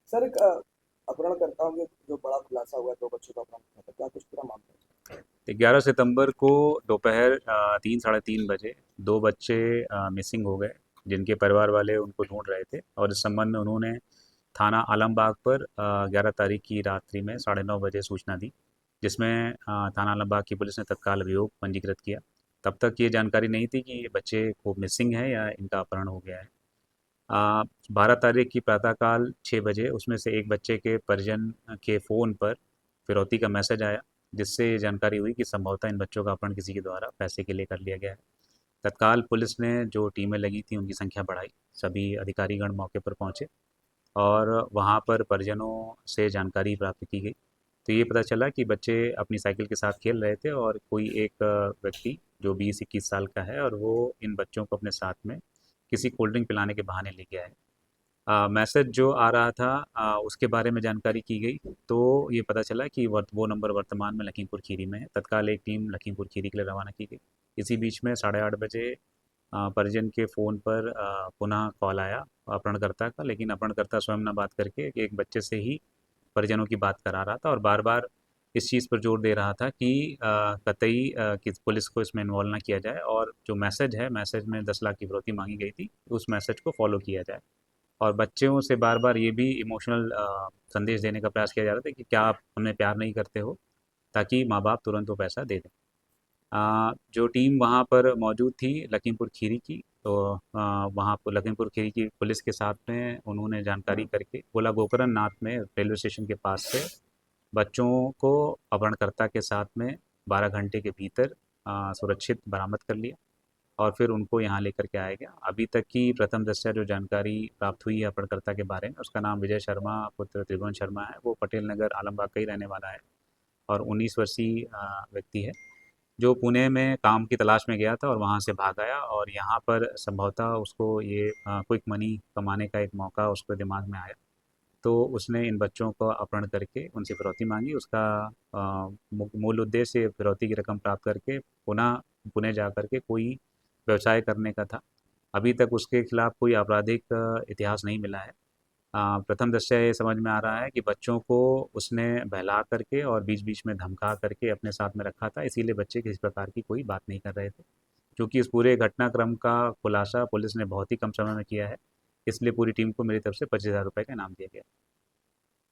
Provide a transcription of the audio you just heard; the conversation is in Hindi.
सर एक अपहरणकर्ताओं के जो बड़ा खुलासा हुआ है, 2 बच्चों का अपहरण किया था, क्या कुछ पूरा मामला है? 11 सितंबर को दोपहर 3 साढ़े 3 बजे दो बच्चे मिसिंग हो गए, जिनके परिवार वाले उनको ढूंढ रहे थे। और इस संबंध में उन्होंने थाना आलमबाग पर 11 तारीख की रात्रि में 9:30 बजे सूचना दी, जिसमें थाना आलमबाग की पुलिस ने तत्काल अभियोग पंजीकृत किया। तब तक ये जानकारी नहीं थी कि ये बच्चे को मिसिंग है या इनका अपहरण हो गया है। 12 तारीख की प्रातःकाल 6 बजे उसमें से एक बच्चे के परिजन के फ़ोन पर फिरौती का मैसेज आया, जिससे ये जानकारी हुई कि संभवतः इन बच्चों का अपहरण किसी के द्वारा पैसे के लिए कर लिया गया है। तत्काल पुलिस ने जो टीमें लगी थी उनकी संख्या बढ़ाई, सभी अधिकारीगण मौके पर पहुंचे और वहां पर परिजनों से जानकारी प्राप्त की गई। तो ये पता चला कि बच्चे अपनी साइकिल के साथ खेल रहे थे और कोई एक व्यक्ति जो 20-21 साल का है, और वो इन बच्चों को अपने साथ में किसी कोल्ड ड्रिंक पिलाने के बहाने ले गया है। मैसेज जो आ रहा था उसके बारे में जानकारी की गई, तो ये पता चला कि वो नंबर वर्तमान में लखीमपुर खीरी में है। तत्काल एक टीम लखीमपुर खीरी के लिए रवाना की गई। इसी बीच में 8:30 बजे परिजन के फ़ोन पर पुनः कॉल आया अपहरणकर्ता का, लेकिन अपहरणकर्ता स्वयं ना बात करके एक बच्चे से ही परिजनों की बात करा रहा था और बार बार इस चीज़ पर जोर दे रहा था कि कतई कि पुलिस को इसमें इन्वॉल्व ना किया जाए, और जो मैसेज है, मैसेज में 10 लाख की फिरौती मांगी गई थी, उस मैसेज को फॉलो किया जाए। और बच्चों से बार बार ये भी इमोशनल संदेश देने का प्रयास किया जा रहा था कि क्या आप हमें प्यार नहीं करते हो, ताकि माँ बाप तुरंत वो पैसा दे दें। जो टीम वहाँ पर मौजूद थी लखीमपुर खीरी की, तो वहाँ पर लखीमपुर खीरी की पुलिस के साथ में उन्होंने जानकारी करके गोला गोकरण नाथ में रेलवे स्टेशन के पास से बच्चों को अपहरणकर्ता के साथ में 12 घंटे के भीतर सुरक्षित बरामद कर लिया और फिर उनको यहाँ लेकर के आया गया। अभी तक की प्रथम दृष्टया जो जानकारी प्राप्त हुई है अपहरणकर्ता के बारे में, उसका नाम विजय शर्मा पुत्र त्रिभुवन शर्मा है। वो पटेल नगर आलमबाग का ही रहने वाला है और 19 वर्षीय व्यक्ति है, जो पुणे में काम की तलाश में गया था और वहाँ से भाग आया, और यहाँ पर संभवतः उसको ये क्विक मनी कमाने का एक मौका उसके दिमाग में आया। तो उसने इन बच्चों को अपहरण करके उनसे फिरौती मांगी। उसका मूल उद्देश्य फिरौती की रकम प्राप्त करके पुनः पुणे जा कर के कोई व्यवसाय करने का था। अभी तक उसके खिलाफ कोई आपराधिक इतिहास नहीं मिला है। प्रथम दृष्टया ये समझ में आ रहा है कि बच्चों को उसने बहला करके और बीच-बीच में धमका करके अपने साथ में रखा था, इसीलिए बच्चे किसी प्रकार की कोई बात नहीं कर रहे थे। क्योंकि इस पूरे घटनाक्रम का खुलासा पुलिस ने बहुत ही कम समय में किया है, इसलिए पूरी टीम को मेरी तरफ से ₹25,000 का इनाम दिया गया।